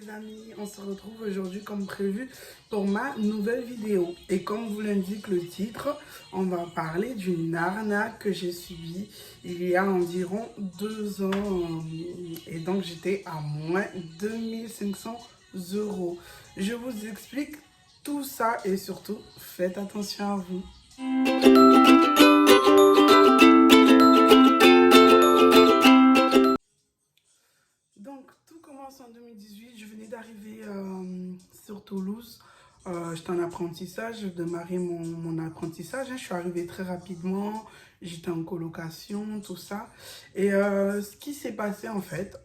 les amis, on se retrouve aujourd'hui comme prévu pour ma nouvelle vidéo. Et comme vous l'indique le titre, on va parler d'une arnaque que j'ai subie il y a environ 2 ans. Et donc j'étais à moins 2500 euros. Je vous explique tout ça et surtout, faites attention à vous. Donc, tout commence en 2018. Je venais d'arriver sur Toulouse. J'étais en apprentissage, je démarrais mon apprentissage. Je suis arrivée très rapidement. J'étais en colocation, tout ça. Et ce qui s'est passé en fait,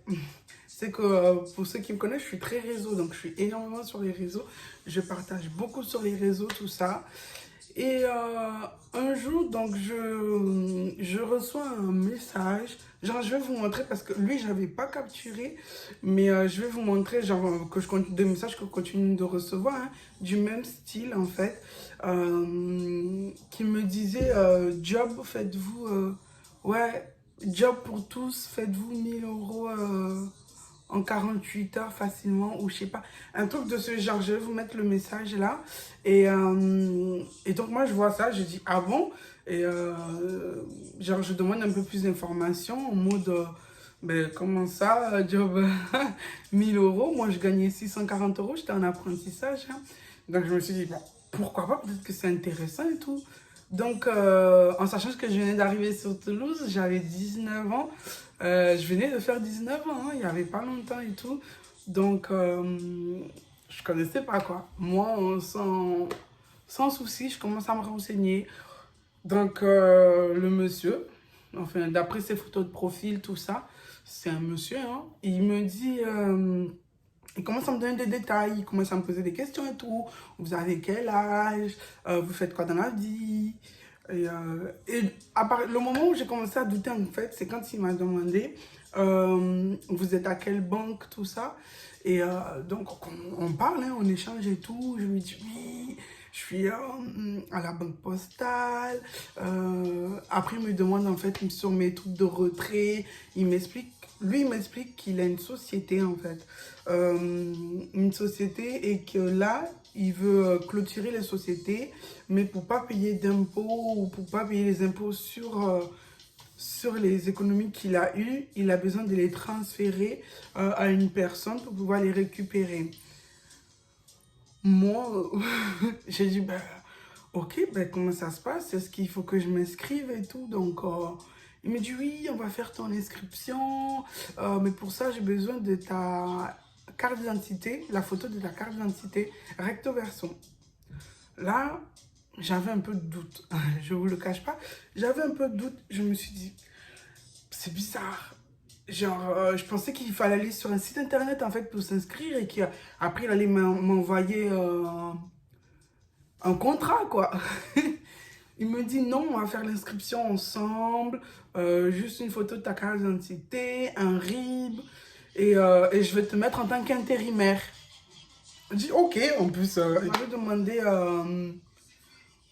c'est que pour ceux qui me connaissent, je suis très réseau. Donc, je suis énormément sur les réseaux. Je partage beaucoup sur les réseaux, tout ça. Et un jour, donc, je reçois un message. Genre, je vais vous montrer parce que lui, je n'avais pas capturé. Mais je vais vous montrer, genre, que je continue, des messages que je continue de recevoir, hein, du même style, en fait. Qui me disait, job, faites-vous, ouais, job pour tous, faites-vous 1000 euros en 48 heures facilement, ou je sais pas, un truc de ce genre. Je vais vous mettre le message là. Et donc moi je vois ça, je dis ah bon. Et genre je demande un peu plus d'informations en mode ben, comment ça, job 1000 euros, moi je gagnais 640 euros, j'étais en apprentissage, hein. Donc je me suis dit bon, pourquoi pas, peut-être que c'est intéressant et tout. Donc, en sachant que je venais d'arriver sur Toulouse, j'avais 19 ans. Je venais de faire 19 ans, hein, il n'y avait pas longtemps et tout. Donc, je connaissais pas quoi. Moi, sans souci, je commence à me renseigner. Donc, le monsieur, enfin, d'après ses photos de profil, tout ça, c'est un monsieur, hein, il me dit... il commence à me donner des détails, il commence à me poser des questions et tout. Vous avez quel âge? Vous faites quoi dans la vie? Et le moment où j'ai commencé à douter, en fait, c'est quand il m'a demandé vous êtes à quelle banque, tout ça. Et donc, on parle, hein, on échange et tout. Je lui dis oui, je suis à la banque postale. Après, il me demande en fait sur mes trucs de retrait. Il m'explique, lui, il m'explique qu'il a une société en fait. Une société et que là, il veut clôturer les sociétés, mais pour pas payer d'impôts ou pour pas payer les impôts sur les économies qu'il a eues, il a besoin de les transférer à une personne pour pouvoir les récupérer. Moi, j'ai dit, ben, ok, ben, comment ça se passe? Est-ce qu'il faut que je m'inscrive et tout? Donc, il me dit, oui, on va faire ton inscription, mais pour ça, j'ai besoin de ta carte d'identité, la photo de ta carte d'identité, recto verso. Là, j'avais un peu de doute, je vous le cache pas. J'avais un peu de doute, je me suis dit, c'est bizarre. Genre, je pensais qu'il fallait aller sur un site internet en fait pour s'inscrire et qu'après il allait m'envoyer un contrat quoi. Il me dit non, on va faire l'inscription ensemble, juste une photo de ta carte d'identité, un RIB et je vais te mettre en tant qu'intérimaire. Je dis ok, en plus, il m'avait demandé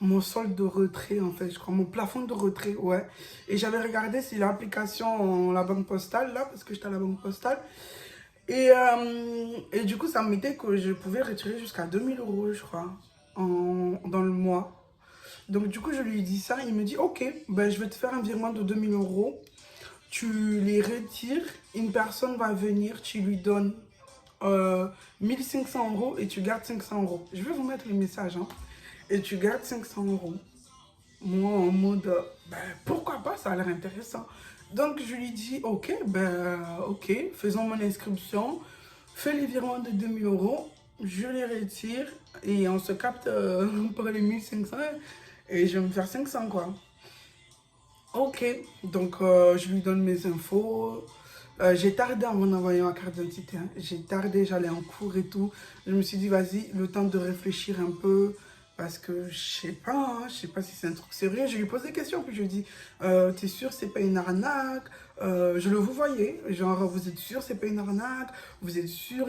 mon solde de retrait en fait, je crois, mon plafond de retrait, ouais. Et j'avais regardé sur l'application la banque postale là, parce que j'étais à la banque postale. Et du coup, ça me mettait que je pouvais retirer jusqu'à 2000 euros, je crois, dans le mois. Donc du coup, je lui dis ça, il me dit, ok, ben, je vais te faire un virement de 2000 euros. Tu les retires, une personne va venir, tu lui donnes 1500 euros et tu gardes 500 euros. Je vais vous mettre les messages, hein. Et tu gardes 500 euros. Moi, en mode, ben, pourquoi pas, ça a l'air intéressant. Donc, je lui dis, ok, ben, ok, faisons mon inscription, fais les virements de 2000 euros, je les retire et on se capte pour les 1500 et je vais me faire 500, quoi. Ok, donc je lui donne mes infos. J'ai tardé avant d'envoyer ma carte d'identité, hein. J'ai tardé, j'allais en cours et tout. Je me suis dit, vas-y, le temps de réfléchir un peu. Parce que je sais pas, hein, je sais pas si c'est un truc sérieux. Je lui pose des questions, puis je lui dis, t'es sûr, c'est pas une arnaque? Je le vous voyez, genre, vous êtes sûr, c'est pas une arnaque? Vous êtes sûr,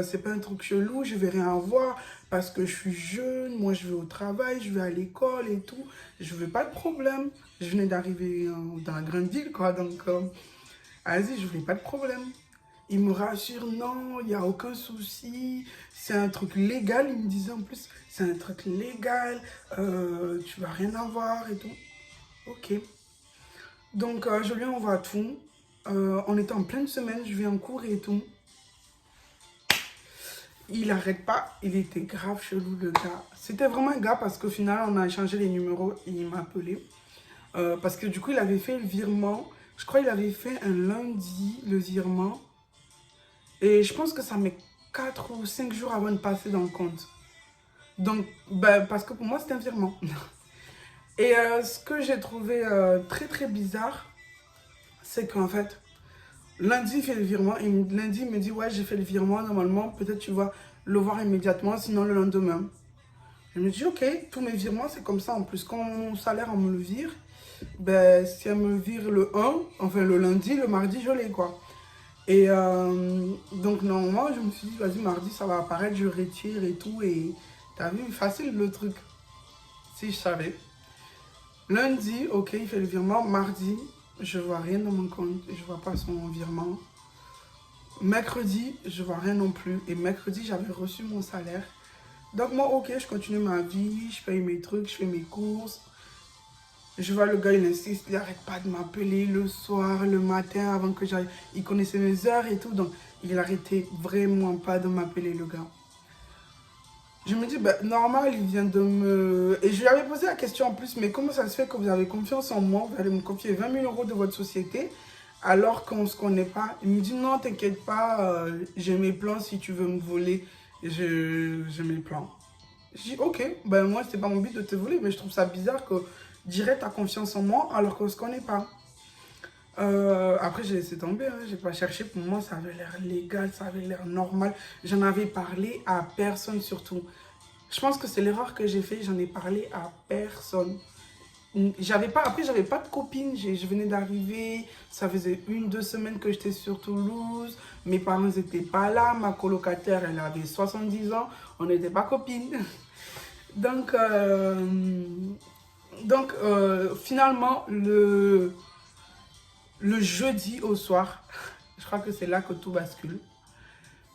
c'est pas un truc chelou, je vais rien voir parce que je suis jeune, moi je vais au travail, je vais à l'école et tout. Je veux pas de problème. Je venais d'arriver dans la grande ville, quoi, donc, vas-y, je voulais pas de problème. Il me rassure, non, il n'y a aucun souci. C'est un truc légal. Il me disait en plus, c'est un truc légal. Tu vas rien avoir et tout. Ok. Donc, je lui envoie tout. On était en pleine semaine, je vais en cours et tout. Il n'arrête pas, il était grave chelou le gars. C'était vraiment un gars parce qu'au final, on a échangé les numéros et il m'a appelé. Parce que du coup, il avait fait le virement. Je crois qu'il avait fait un lundi, le virement. Et je pense que ça met 4 ou 5 jours avant de passer dans le compte. Donc, ben, parce que pour moi, c'était un virement. Et ce que j'ai trouvé très très bizarre, c'est qu'en fait, lundi, il fait le virement. Et lundi, il me dit, ouais, j'ai fait le virement. Normalement, peut-être tu vas le voir immédiatement, sinon le lendemain. Je me dis, ok, tous mes virements, c'est comme ça. En plus, quand mon salaire, on me le vire, ben, si elle me le vire le 1, enfin le lundi, le mardi, je l'ai, quoi. Et donc, normalement, je me suis dit, vas-y, mardi, ça va apparaître, je retire et tout. Et t'as vu, facile le truc. Si je savais. Lundi, ok, il fait le virement. Mardi, je vois rien dans mon compte. Je vois pas son virement. Mercredi, je vois rien non plus. Et mercredi, j'avais reçu mon salaire. Donc moi, ok, je continue ma vie. Je paye mes trucs, je fais mes courses. Je vois le gars, il insiste. Il n'arrête pas de m'appeler le soir, le matin, avant que j'aille. Il connaissait mes heures et tout. Donc, il n'arrêtait vraiment pas de m'appeler, le gars. Je me dis, ben, normal, il vient de me... Et je lui avais posé la question en plus, mais comment ça se fait que vous avez confiance en moi? Vous allez me confier 20 000 euros de votre société alors qu'on ne se connaît pas. Il me dit, non, t'inquiète pas, j'ai mes plans si tu veux me voler. J'ai mes plans. Je dis, ok, ben moi, c'est pas mon but de te voler, mais je trouve ça bizarre que direct, t'as confiance en moi alors qu'on ne se connaît pas. Après, j'ai laissé tomber, hein, j'ai pas cherché. Pour moi, ça avait l'air légal, ça avait l'air normal. J'en avais parlé à personne surtout. Je pense que c'est l'erreur que j'ai fait, j'en ai parlé à personne. Après, j'avais pas de copine, je venais d'arriver, ça faisait 1, 2 semaines que j'étais sur Toulouse, mes parents n'étaient pas là, ma colocataire, elle avait 70 ans, on n'était pas copines. Donc, finalement, le jeudi au soir, je crois que c'est là que tout bascule,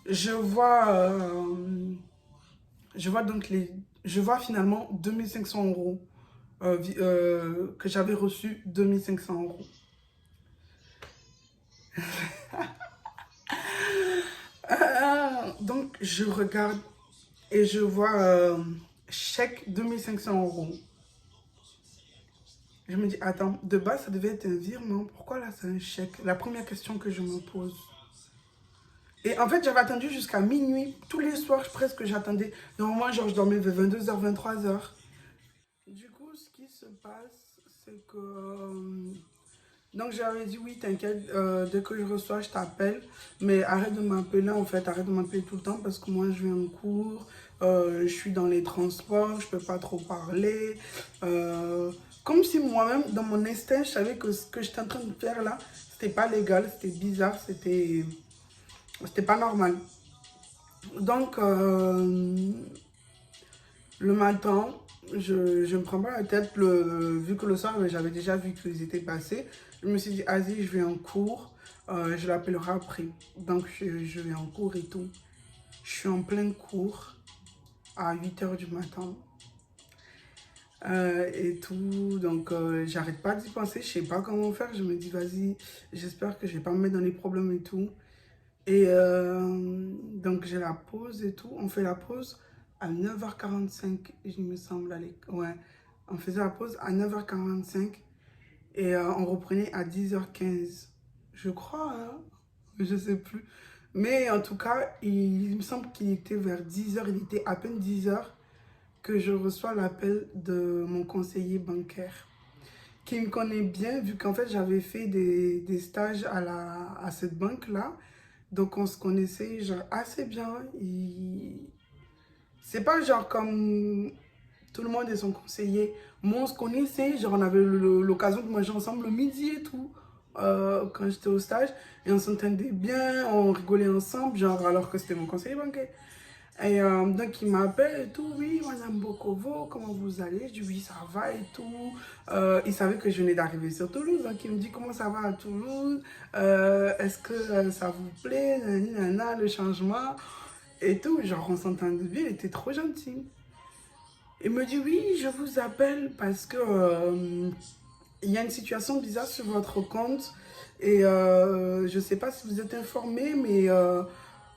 je vois, je vois finalement 2500 euros que j'avais reçu 2500 euros. Donc, je regarde et je vois chèque 2500 euros. Je me dis, attends, de base, ça devait être un virement. Pourquoi là, c'est un chèque? La première question que je me pose. Et en fait, j'avais attendu jusqu'à minuit. Tous les soirs, presque, j'attendais. Normalement, genre, je dormais vers 22h, 23h. Du coup, ce qui se passe, c'est que... donc, j'avais dit, oui, t'inquiète, dès que je reçois, je t'appelle. Mais arrête de m'appeler, en fait. Arrête de m'appeler tout le temps parce que moi, je vais en cours. Je suis dans les transports, je peux pas trop parler. Comme si moi-même, dans mon instinct, je savais que ce que j'étais en train de faire là, c'était pas légal, c'était bizarre, c'était pas normal. Donc, le matin, je ne me prends pas la tête, vu que le soir, j'avais déjà vu qu'ils étaient passés. Je me suis dit, vas-y, je vais en cours, je l'appellerai après. Donc, je vais en cours et tout. Je suis en pleine cours à 8h du matin. Et tout, donc j'arrête pas d'y penser, je sais pas comment faire, je me dis vas-y, j'espère que je vais pas me mettre dans les problèmes et tout. Et donc j'ai la pause et tout, on fait la pause à 9h45, il me semble, ouais, on faisait la pause à 9h45 et on reprenait à 10h15, je crois, hein, je sais plus. Mais en tout cas, il me semble qu'il était vers 10h, il était à peine 10h que je reçois l'appel de mon conseiller bancaire qui me connaît bien vu qu'en fait j'avais fait des stages à cette banque-là. Donc on se connaissait genre assez bien. C'est pas genre comme tout le monde est son conseiller. Moi on se connaissait, genre on avait l'occasion de manger ensemble le midi et tout. Quand j'étais au stage et on s'entendait bien, on rigolait ensemble, genre alors que c'était mon conseiller bancaire. Et donc, il m'appelle et tout. Oui, Madame Bokovo, comment vous allez? Je dis oui, ça va et tout. Il savait que je venais d'arriver sur Toulouse. Donc, il me dit comment ça va à Toulouse? Est-ce que ça vous plaît? Nanana, le changement et tout. Genre, on s'entendait bien, il était trop gentil. Il me dit oui, je vous appelle parce que il y a une situation bizarre sur votre compte et je ne sais pas si vous êtes informé, mais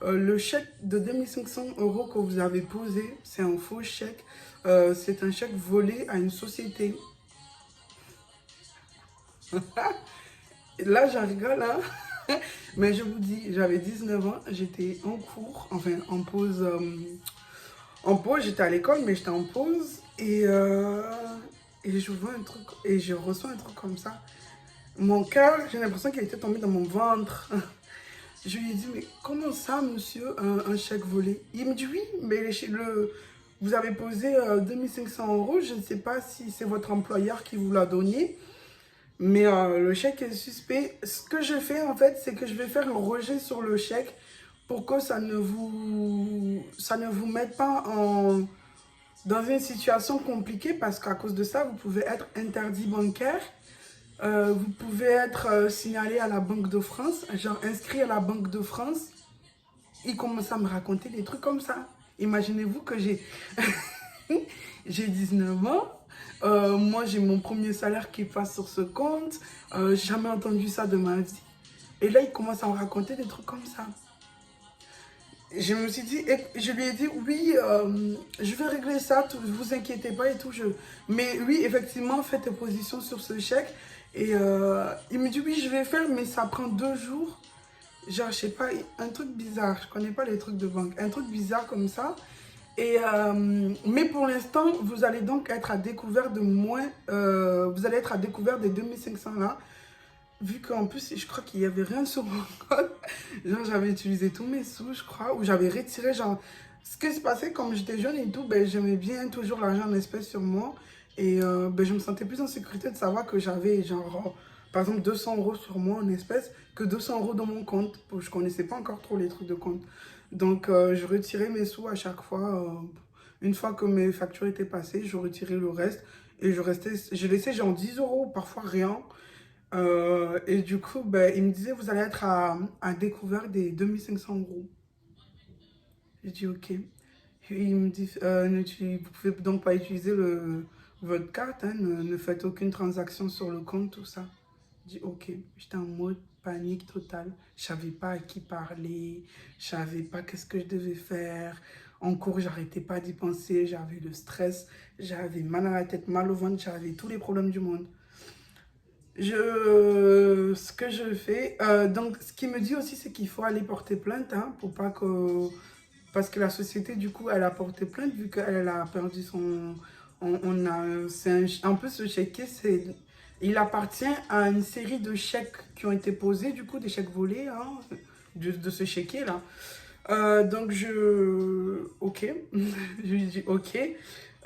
le chèque de 2500 € que vous avez posé, c'est un faux chèque. C'est un chèque volé à une société. Là, j'en rigole, hein. Mais je vous dis, j'avais 19 ans, j'étais en cours, enfin en pause. En pause, j'étais à l'école, mais j'étais en pause et je vois un truc et je reçois un truc comme ça. Mon cœur, j'ai l'impression qu'il était tombé dans mon ventre. Je lui ai dit, mais comment ça, monsieur, un chèque volé? Il me dit, oui, mais vous avez posé 2500 €. Je ne sais pas si c'est votre employeur qui vous l'a donné, mais le chèque est suspect. Ce que je fais, en fait, c'est que je vais faire un rejet sur le chèque pour que ça ne vous mette pas dans une situation compliquée parce qu'à cause de ça, vous pouvez être interdit bancaire. Vous pouvez être signalé à la Banque de France, genre inscrit à la Banque de France. Il commence à me raconter des trucs comme ça. Imaginez-vous que j'ai j'ai 19 ans. Moi, j'ai mon premier salaire qui passe sur ce compte. J'ai jamais entendu ça de ma vie. Et là, il commence à me raconter des trucs comme ça. Je me suis dit, je lui ai dit, oui, je vais régler ça, ne vous inquiétez pas et tout. Mais oui, effectivement, faites position sur ce chèque. Et il me dit, oui, je vais faire, mais ça prend 2 jours. Genre, je sais pas, un truc bizarre. Je connais pas les trucs de banque. Un truc bizarre comme ça. Et, mais pour l'instant, vous allez donc être à découvert de moins. Vous allez être à découvert des 2500 là. Vu qu'en plus, je crois qu'il n'y avait rien sur mon compte. Genre, j'avais utilisé tous mes sous, je crois. Ou j'avais retiré, genre... Ce qui se passait, comme j'étais jeune et tout, ben, j'aimais bien toujours l'argent en espèces sur moi. Et ben, je me sentais plus en sécurité de savoir que j'avais, genre, par exemple, 200 € sur moi en espèces que 200 € dans mon compte. Je ne connaissais pas encore trop les trucs de compte. Donc, je retirais mes sous à chaque fois. Une fois que mes factures étaient passées, je retirais le reste. Et je laissais genre 10 €, parfois rien. Et du coup, ben, il me disait, vous allez être à découvert des 2500 €. J'ai dit, ok. Et il me dit, vous pouvez donc pas utiliser votre carte, hein, ne faites aucune transaction sur le compte, tout ça. J'ai dit, ok. J'étais en mode panique totale. Je savais pas à qui parler, je savais pas qu'est-ce que je devais faire. En cours, j'arrêtais pas d'y penser, j'avais le stress, j'avais mal à la tête, mal au ventre, j'avais tous les problèmes du monde. Ce que je fais, donc ce qu'il me dit aussi, c'est qu'il faut aller porter plainte, hein, pour pas que, parce que la société, du coup, elle a porté plainte vu qu'elle a perdu son, en plus ce chéquier, il appartient à une série de chèques qui ont été posés, du coup, des chèques volés, hein, de ce chéquier là. Donc ok, je lui dis ok.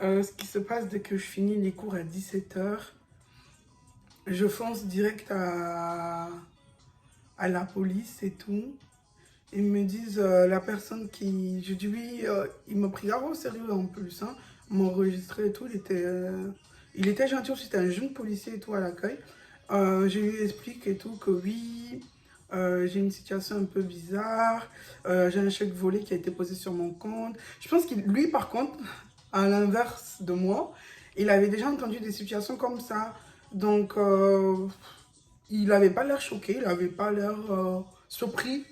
Ce qui se passe dès que je finis les cours à 17 h, je fonce direct à la police et tout. Ils me disent, la personne qui... Je dis oui, il m'a pris grave au sérieux en plus. Hein. Il m'a enregistré et tout. Il était gentil aussi, c'était un jeune policier et tout à l'accueil. Je lui explique et tout que oui, j'ai une situation un peu bizarre. J'ai un chèque volé qui a été posé sur mon compte. Je pense que lui, par contre, à l'inverse de moi, il avait déjà entendu des situations comme ça. Donc, il n'avait pas l'air choqué, il n'avait pas l'air surpris.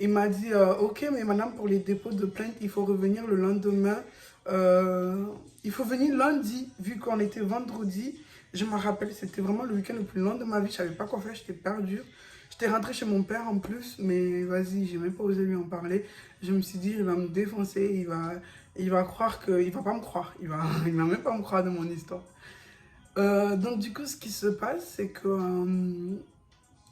Il m'a dit, ok, mais madame, pour les dépôts de plainte, il faut revenir le lendemain. Il faut venir lundi, vu qu'on était vendredi. Je me rappelle, c'était vraiment le week-end le plus long de ma vie. Je ne savais pas quoi faire, j'étais perdue. J'étais rentrée chez mon père en plus, mais vas-y, j'ai même pas osé lui en parler. Je me suis dit, il va me défoncer, il va croire que... Il va pas me croire, il va même pas me croire de mon histoire. Donc du coup, ce qui se passe, c'est que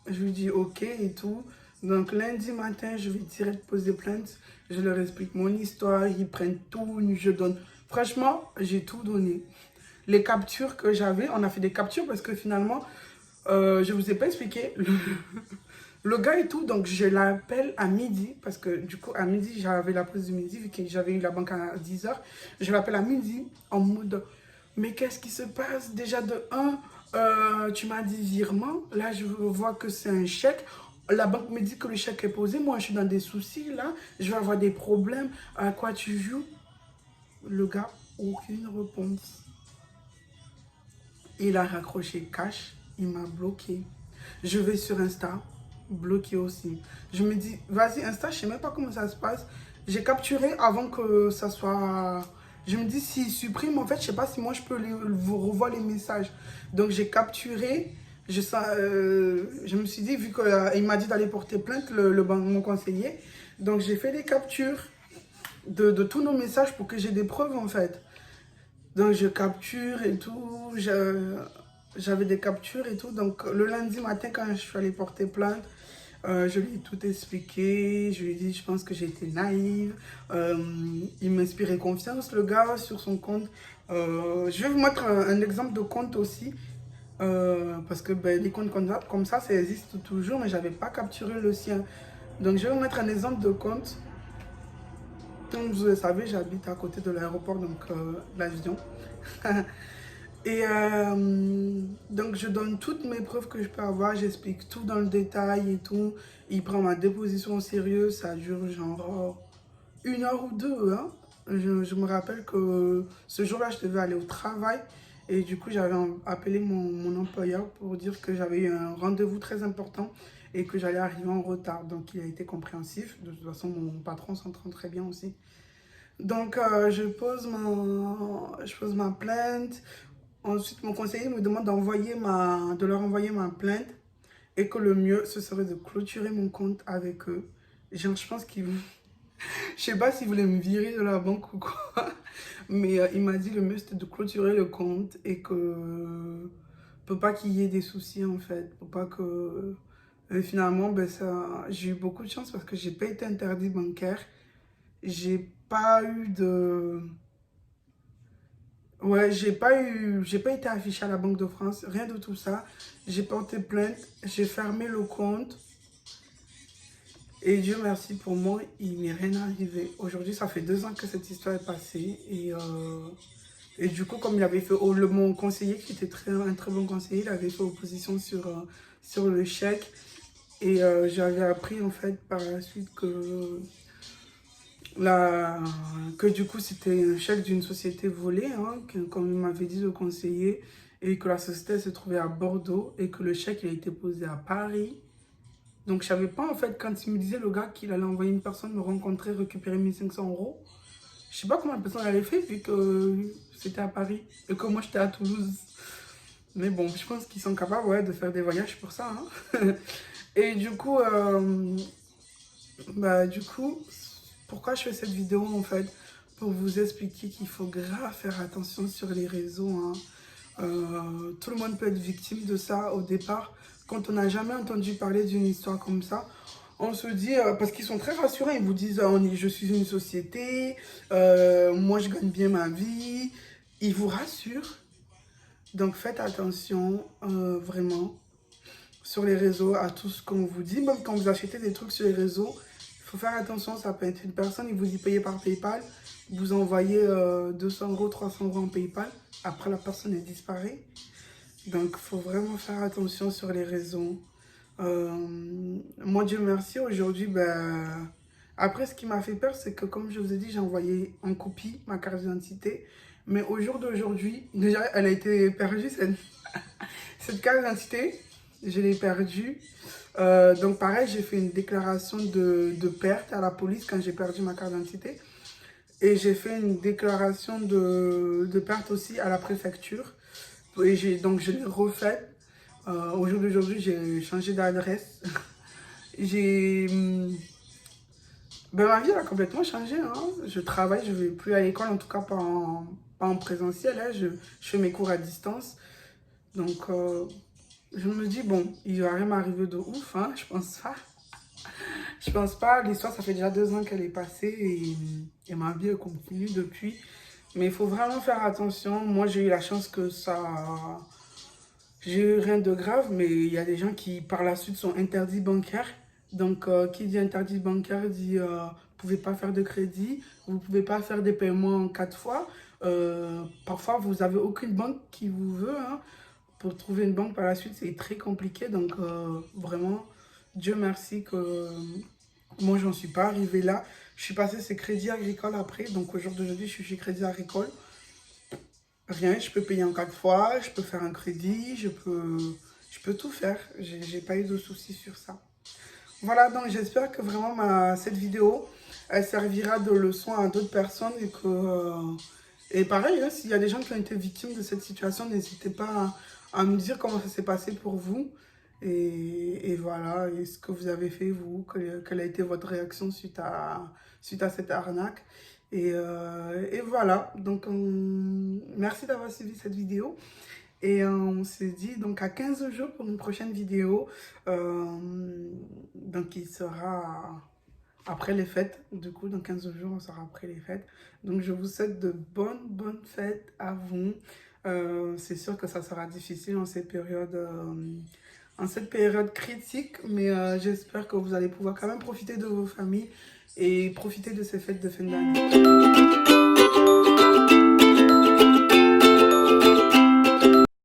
je lui dis ok et tout. Donc lundi matin, je vais direct poser plainte. Je leur explique mon histoire, ils prennent tout, je donne. Franchement, j'ai tout donné. Les captures que j'avais, on a fait des captures parce que finalement, je ne vous ai pas expliqué. Le gars et tout, donc je l'appelle à midi, parce que du coup, à midi, j'avais la pause de midi, vu que j'avais eu la banque à 10h. Je l'appelle à midi, en mode, mais qu'est-ce qui se passe? Déjà de un, tu m'as dit virement, là je vois que c'est un chèque. La banque me dit que le chèque est posé, moi je suis dans des soucis, là, je vais avoir des problèmes. À quoi tu joues? Le gars, aucune réponse. Il a raccroché cash, il m'a bloqué. Je vais sur Insta, bloqué aussi. Je me dis, vas-y, Insta, je sais même pas comment ça se passe. J'ai capturé avant que ça soit... Je me dis, s'il supprime, en fait, je sais pas si moi je peux vous revoir les messages. Donc j'ai capturé. Je me suis dit, vu qu'il m'a dit d'aller porter plainte, mon conseiller. Donc j'ai fait des captures de tous nos messages pour que j'ai des preuves en fait. Donc je capture et tout, j'avais des captures et tout. Donc le lundi matin quand je suis allée porter plainte, je lui ai tout expliqué. Je lui ai dit, je pense que j'ai été naïve. Il m'inspirait confiance, le gars, sur son compte. Je vais vous mettre un exemple de compte aussi. Parce que ben, les comptes comme ça existe toujours, mais je n'avais pas capturé le sien. Donc je vais vous mettre un exemple de compte. Comme vous le savez, j'habite à côté de l'aéroport, donc l'avion. Et donc je donne toutes mes preuves que je peux avoir, j'explique tout dans le détail et tout. Il prend ma déposition au sérieux, ça dure genre 1 heure ou deux. Hein. Je me rappelle que ce jour-là, je devais aller au travail. Et du coup, j'avais appelé mon employeur pour dire que j'avais eu un rendez-vous très important et que j'allais arriver en retard. Donc, il a été compréhensif. De toute façon, mon patron s'entend très bien aussi. Donc, je pose ma plainte. Ensuite, mon conseiller me demande de leur envoyer ma plainte et que le mieux, ce serait de clôturer mon compte avec eux. Genre, je pense qu'ils... Je sais pas s'ils voulaient me virer de la banque ou quoi, mais il m'a dit le mieux, c'était de clôturer le compte et que... Pour pas qu'il y ait des soucis, en fait. Pour pas que... Et finalement, ben, j'ai eu beaucoup de chance parce que j'ai pas été interdit bancaire. J'ai pas eu de... Ouais, j'ai pas été affichée à la Banque de France, rien de tout ça. J'ai porté plainte, j'ai fermé le compte. Et Dieu merci pour moi, il m'est rien arrivé. Aujourd'hui, ça fait 2 ans que cette histoire est passée. Et du coup, comme il avait fait, mon conseiller, qui était un très bon conseiller, il avait fait opposition sur le chèque. Et j'avais appris en fait par la suite que du coup c'était un chèque d'une société volée, hein, comme il m'avait dit le conseiller, et que la société se trouvait à Bordeaux et que le chèque il a été posé à Paris. Donc je savais pas en fait quand il me disait le gars qu'il allait envoyer une personne me rencontrer, récupérer 1 500 €. Je sais pas comment la personne allait faire vu que c'était à Paris et que moi j'étais à Toulouse. Mais bon, je pense qu'ils sont capables ouais, de faire des voyages pour ça. Hein. Et du coup, pourquoi je fais cette vidéo en fait? Pour vous expliquer qu'il faut grave faire attention sur les réseaux. Hein. Tout le monde peut être victime de ça au départ. Quand on n'a jamais entendu parler d'une histoire comme ça, on se dit, parce qu'ils sont très rassurants, ils vous disent, je suis une société, moi je gagne bien ma vie. Ils vous rassurent. Donc faites attention, vraiment, sur les réseaux, à tout ce qu'on vous dit. Même quand vous achetez des trucs sur les réseaux, il faut faire attention, ça peut être une personne, il vous dit payer par PayPal, vous envoyez 200 €, 300 € en PayPal, après la personne est disparue. Donc il faut vraiment faire attention sur les réseaux. Moi, Dieu merci, aujourd'hui, ben, après ce qui m'a fait peur, c'est que comme je vous ai dit, j'ai envoyé en copie ma carte d'identité. Mais au jour d'aujourd'hui, déjà, elle a été perdue, cette carte d'identité. Je l'ai perdue. Donc pareil, j'ai fait une déclaration de perte à la police quand j'ai perdu ma carte d'identité. Et j'ai fait une déclaration de perte aussi à la préfecture. Et donc je l'ai refaite. Au jour d'aujourd'hui, j'ai changé d'adresse. Ma vie elle a complètement changé. Hein. Je travaille, je ne vais plus à l'école, en tout cas pas en présentiel. Hein. Je fais mes cours à distance. Donc, je me dis, bon, il va rien m'arriver de ouf, hein, je pense pas. Je pense pas. L'histoire, ça fait déjà 2 ans qu'elle est passée et ma vie elle continue depuis. Mais il faut vraiment faire attention. Moi, j'ai eu la chance que j'ai eu rien de grave, mais il y a des gens qui par la suite sont interdits bancaires. Donc, qui dit interdit bancaire dit vous pouvez pas faire de crédit, vous pouvez pas faire des paiements en 4 fois. Parfois, vous avez aucune banque qui vous veut, hein. Pour trouver une banque par la suite, c'est très compliqué. Donc, vraiment, Dieu merci que moi, j'en suis pas arrivée là. Je suis passée chez Crédit Agricole après. Donc, au jour d'aujourd'hui, je suis chez Crédit Agricole. Rien, je peux payer en 4 fois, je peux faire un crédit, je peux tout faire. J'ai pas eu de soucis sur ça. Voilà, donc j'espère que vraiment cette vidéo, elle servira de leçon à d'autres personnes et que... et pareil, hein, s'il y a des gens qui ont été victimes de cette situation, n'hésitez pas à me dire comment ça s'est passé pour vous. Et voilà, et ce que vous avez fait, vous, quelle a été votre réaction suite à cette arnaque. Et voilà, donc merci d'avoir suivi cette vidéo. Et on se dit donc à 15 jours pour une prochaine vidéo. Donc il sera après les fêtes. Du coup, dans 15 jours, on sera après les fêtes. Donc je vous souhaite de bonnes fêtes à vous. C'est sûr que ça sera difficile en cette période critique. Mais j'espère que vous allez pouvoir quand même profiter de vos familles et profiter de ces fêtes de fin d'année.